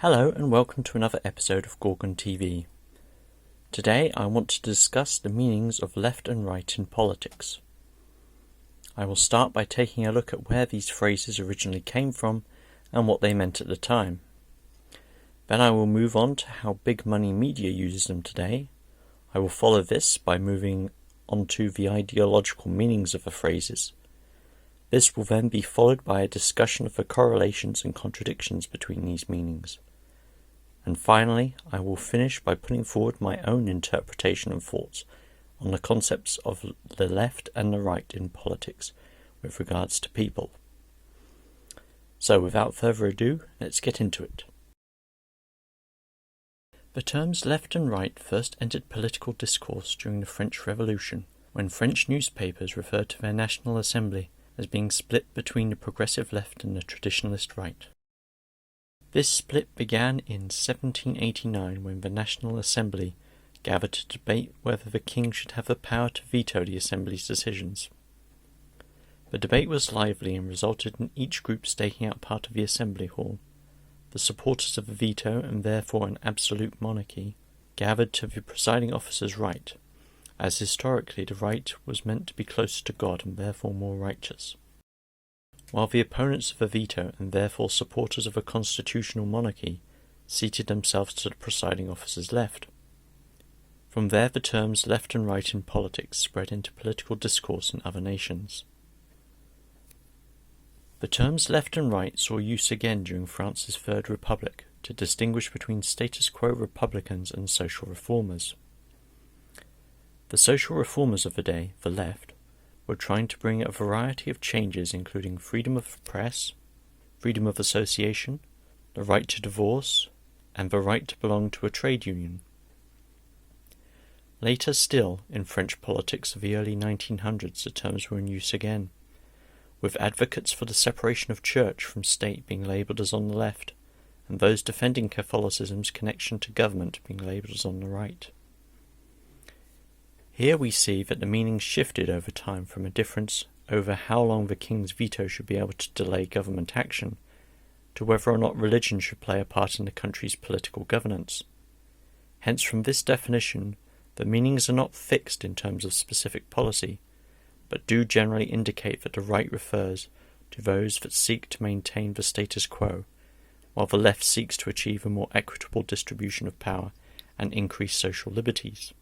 Hello and welcome to another episode of Gorgon TV. Today I want to discuss the meanings of left and right in politics. I will start by taking a look at where these phrases originally came from and what they meant at the time. Then I will move on to how big money media uses them today. I will follow this by moving on to the ideological meanings of the phrases. This will then be followed by a discussion of the correlations and contradictions between these meanings. And finally, I will finish by putting forward my own interpretation and thoughts on the concepts of the left and the right in politics with regards to people. So without further ado, let's get into it. The terms left and right first entered political discourse during the French Revolution, when French newspapers referred to their National Assembly as being split between the progressive left and the traditionalist right. This split began in 1789 when the National Assembly gathered to debate whether the king should have the power to veto the Assembly's decisions. The debate was lively and resulted in each group staking out part of the Assembly Hall. The supporters of the veto, and therefore an absolute monarchy, gathered to the presiding officer's right, as historically the right was meant to be closer to God and therefore more righteous, while the opponents of the veto, and therefore supporters of a constitutional monarchy, seated themselves to the presiding officer's left. From there the terms left and right in politics spread into political discourse in other nations. The terms left and right saw use again during France's Third Republic to distinguish between status quo republicans and social reformers. The social reformers of the day, the left, were trying to bring a variety of changes including freedom of the press, freedom of association, the right to divorce, and the right to belong to a trade union. Later still, in French politics of the early 1900s, the terms were in use again, with advocates for the separation of church from state being labelled as on the left, and those defending Catholicism's connection to government being labelled as on the right. Here we see that the meanings shifted over time from a difference over how long the king's veto should be able to delay government action, to whether or not religion should play a part in the country's political governance. Hence, from this definition, the meanings are not fixed in terms of specific policy, but do generally indicate that the right refers to those that seek to maintain the status quo, while the left seeks to achieve a more equitable distribution of power and increase social liberties.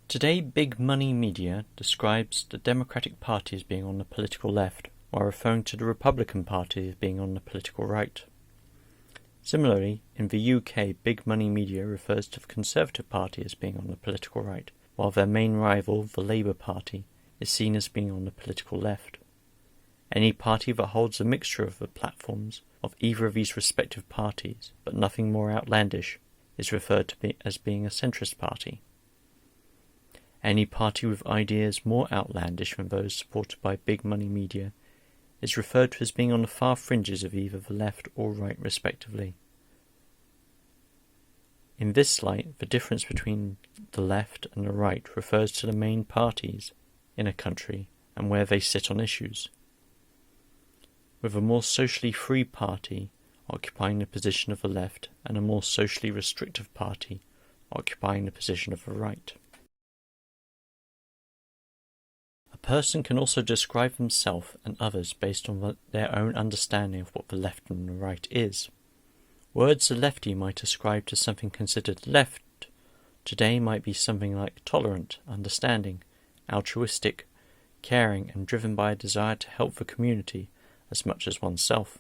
Today, big money media describes the Democratic Party as being on the political left, while referring to the Republican Party as being on the political right. Similarly, in the UK, big money media refers to the Conservative Party as being on the political right, while their main rival, the Labour Party, is seen as being on the political left. Any party that holds a mixture of the platforms of either of these respective parties, but nothing more outlandish, is referred to as being a centrist party. Any party with ideas more outlandish than those supported by big money media is referred to as being on the far fringes of either the left or right respectively. In this light, the difference between the left and the right refers to the main parties in a country and where they sit on issues, with a more socially free party occupying the position of the left and a more socially restrictive party occupying the position of the right. A person can also describe himself and others based on their own understanding of what the left and the right is. Words a lefty might ascribe to something considered left today might be something like tolerant, understanding, altruistic, caring, and driven by a desire to help the community as much as oneself.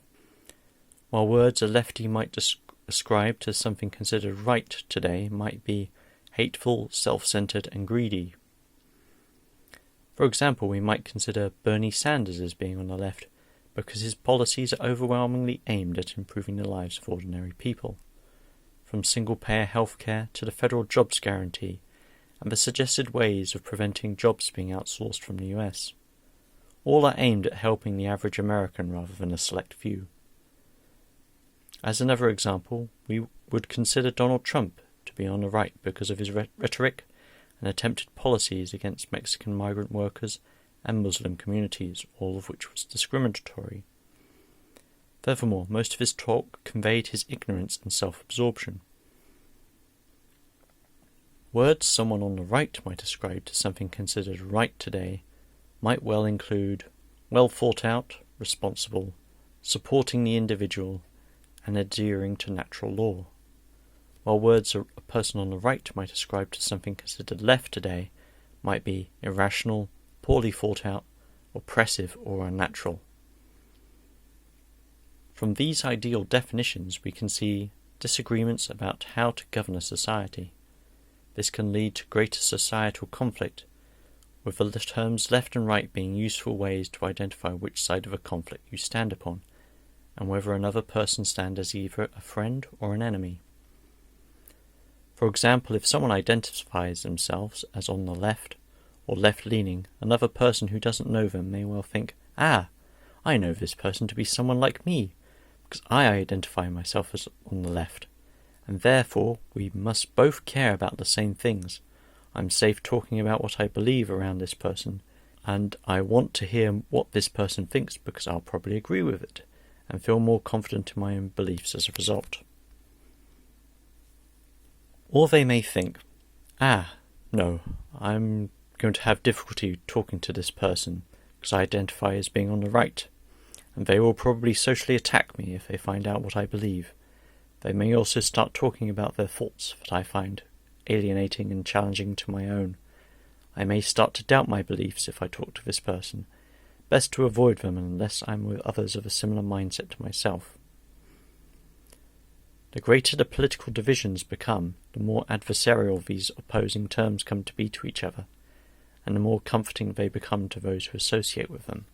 While words a lefty might ascribe to something considered right today might be hateful, self-centered, and greedy. For example, we might consider Bernie Sanders as being on the left because his policies are overwhelmingly aimed at improving the lives of ordinary people, from single-payer healthcare to the federal jobs guarantee and the suggested ways of preventing jobs being outsourced from the US. All are aimed at helping the average American rather than a select few. As another example, we would consider Donald Trump to be on the right because of his rhetoric and attempted policies against Mexican migrant workers and Muslim communities, all of which was discriminatory. Furthermore, most of his talk conveyed his ignorance and self-absorption. Words someone on the right might ascribe to something considered right today might well include well thought out, responsible, supporting the individual, and adhering to natural law, while words a person on the right might ascribe to something considered left today might be irrational, poorly thought out, oppressive, or unnatural. From these ideal definitions we can see disagreements about how to govern a society. This can lead to greater societal conflict, with the terms left and right being useful ways to identify which side of a conflict you stand upon, and whether another person stands as either a friend or an enemy. For example, if someone identifies themselves as on the left or left-leaning, another person who doesn't know them may well think, I know this person to be someone like me, because I identify myself as on the left, and therefore we must both care about the same things. I'm safe talking about what I believe around this person, and I want to hear what this person thinks because I'll probably agree with it, and feel more confident in my own beliefs as a result. Or they may think, no, I'm going to have difficulty talking to this person because I identify as being on the right, and they will probably socially attack me if they find out what I believe. They may also start talking about their thoughts that I find alienating and challenging to my own. I may start to doubt my beliefs if I talk to this person. Best to avoid them unless I'm with others of a similar mindset to myself. The greater the political divisions become, the more adversarial these opposing terms come to be to each other, and the more comforting they become to those who associate with them.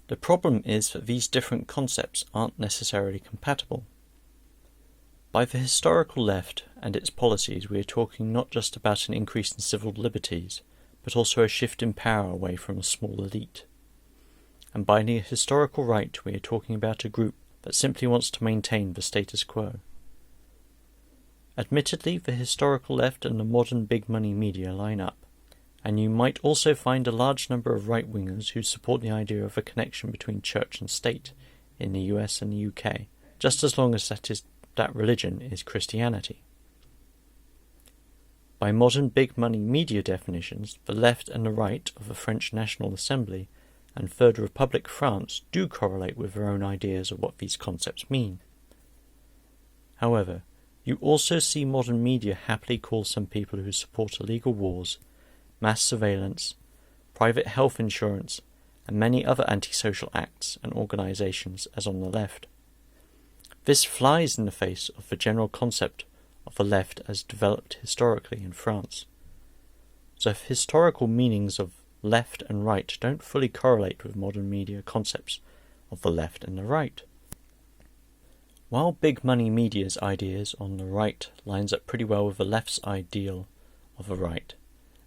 The problem is that these different concepts aren't necessarily compatible. By the historical left and its policies, we are talking not just about an increase in civil liberties, but also a shift in power away from a small elite. And by the historical right, we are talking about a group that simply wants to maintain the status quo. Admittedly, the historical left and the modern big money media line up, and you might also find a large number of right-wingers who support the idea of a connection between church and state in the US and the UK, just as long as that religion is Christianity. By modern big money media definitions, the left and the right of the French National Assembly and Third Republic France do correlate with their own ideas of what these concepts mean. However, you also see modern media happily call some people who support illegal wars, mass surveillance, private health insurance, and many other antisocial acts and organisations as on the left. This flies in the face of the general concept of the left as developed historically in France. So if historical meanings of left and right don't fully correlate with modern media concepts of the left and the right. While big money media's ideas on the right lines up pretty well with the left's ideal of the right,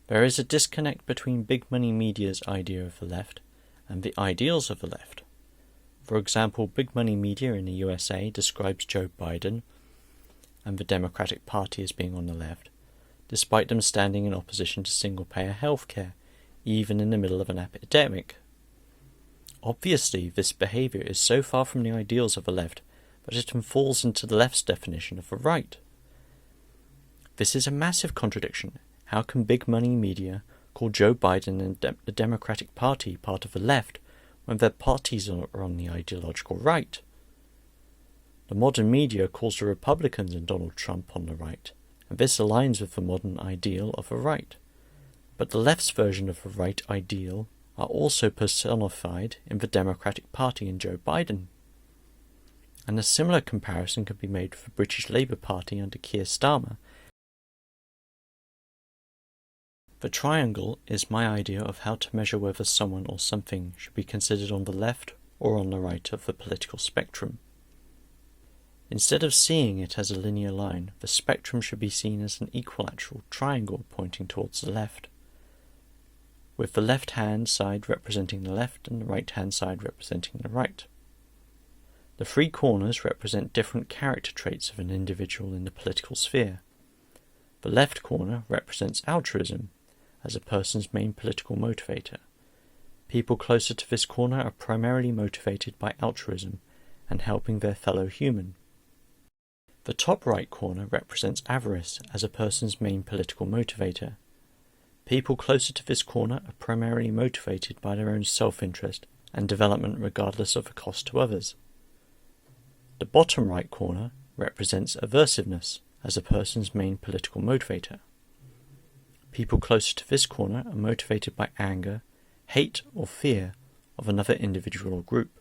there is a disconnect between big money media's idea of the left and the ideals of the left. For example, big money media in the USA describes Joe Biden and the Democratic Party as being on the left, despite them standing in opposition to single-payer healthcare, even in the middle of an epidemic. Obviously, this behaviour is so far from the ideals of the left that it falls into the left's definition of the right. This is a massive contradiction. How can big money media call Joe Biden and the Democratic Party part of the left when their parties are on the ideological right? The modern media calls the Republicans and Donald Trump on the right, and this aligns with the modern ideal of the right. But the left's version of the right ideal are also personified in the Democratic Party and Joe Biden. And a similar comparison can be made with the British Labour Party under Keir Starmer. The triangle is my idea of how to measure whether someone or something should be considered on the left or on the right of the political spectrum. Instead of seeing it as a linear line, the spectrum should be seen as an equilateral triangle pointing towards the left, with the left-hand side representing the left and the right-hand side representing the right. The three corners represent different character traits of an individual in the political sphere. The left corner represents altruism as a person's main political motivator. People closer to this corner are primarily motivated by altruism and helping their fellow human. The top right corner represents avarice as a person's main political motivator. People closer to this corner are primarily motivated by their own self-interest and development regardless of the cost to others. The bottom right corner represents aversiveness as a person's main political motivator. People closer to this corner are motivated by anger, hate or fear of another individual or group.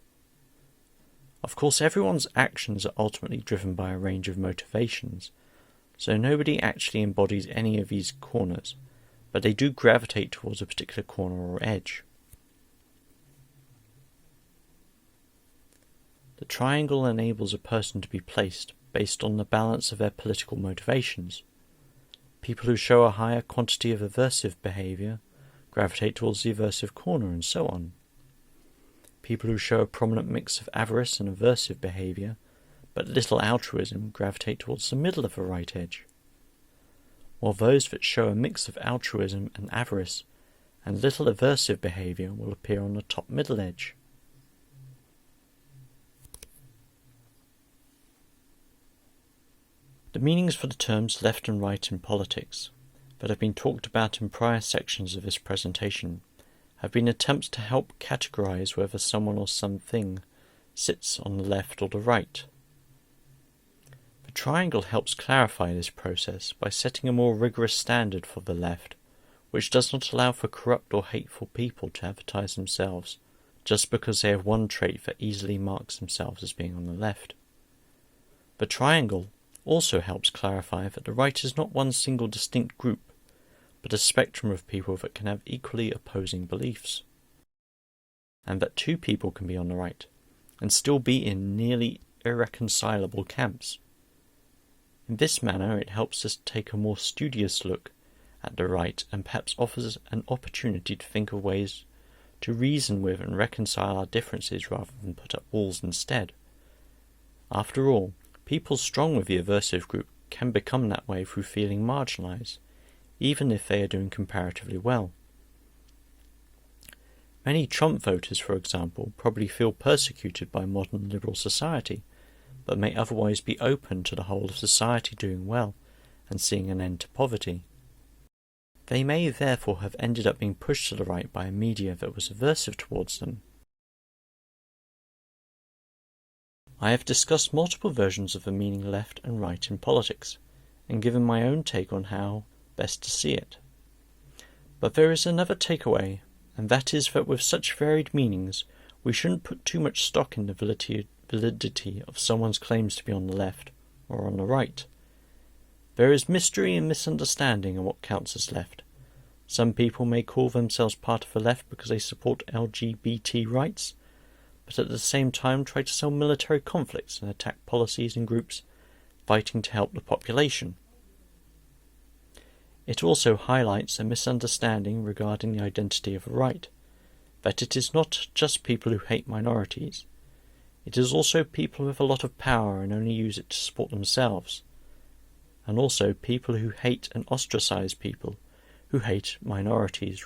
Of course, everyone's actions are ultimately driven by a range of motivations, so nobody actually embodies any of these corners, but they do gravitate towards a particular corner or edge. The triangle enables a person to be placed based on the balance of their political motivations. People who show a higher quantity of aversive behaviour gravitate towards the aversive corner, and so on. People who show a prominent mix of avarice and aversive behaviour, but little altruism, gravitate towards the middle of the right edge, while those that show a mix of altruism and avarice and little aversive behaviour will appear on the top middle edge. The meanings for the terms left and right in politics that have been talked about in prior sections of this presentation have been attempts to help categorize whether someone or something sits on the left or the right. The triangle helps clarify this process by setting a more rigorous standard for the left, which does not allow for corrupt or hateful people to advertise themselves just because they have one trait that easily marks themselves as being on the left. The triangle also helps clarify that the right is not one single distinct group, but a spectrum of people that can have equally opposing beliefs, and that two people can be on the right and still be in nearly irreconcilable camps. In this manner it helps us take a more studious look at the right and perhaps offers an opportunity to think of ways to reason with and reconcile our differences rather than put up walls instead. After all, people strong with the aversive group can become that way through feeling marginalised, even if they are doing comparatively well. Many Trump voters, for example, probably feel persecuted by modern liberal society, but may otherwise be open to the whole of society doing well and seeing an end to poverty. They may therefore have ended up being pushed to the right by a media that was aversive towards them. I have discussed multiple versions of the meaning left and right in politics, and given my own take on how best to see it. But there is another takeaway, and that is that with such varied meanings, we shouldn't put too much stock in the validity of someone's claims to be on the left or on the right. There is mystery and misunderstanding in what counts as left. Some people may call themselves part of the left because they support LGBT rights, but at the same time try to sell military conflicts and attack policies and groups fighting to help the population. It also highlights a misunderstanding regarding the identity of the right, that it is not just people who hate minorities. It is also people with a lot of power and only use it to support themselves, and also people who hate and ostracize people who hate minorities.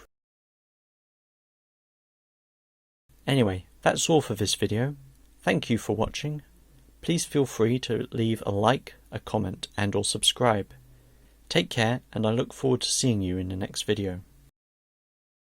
Anyway, that's all for this video. Thank you for watching. Please feel free to leave a like, a comment and/or subscribe. Take care, and I look forward to seeing you in the next video.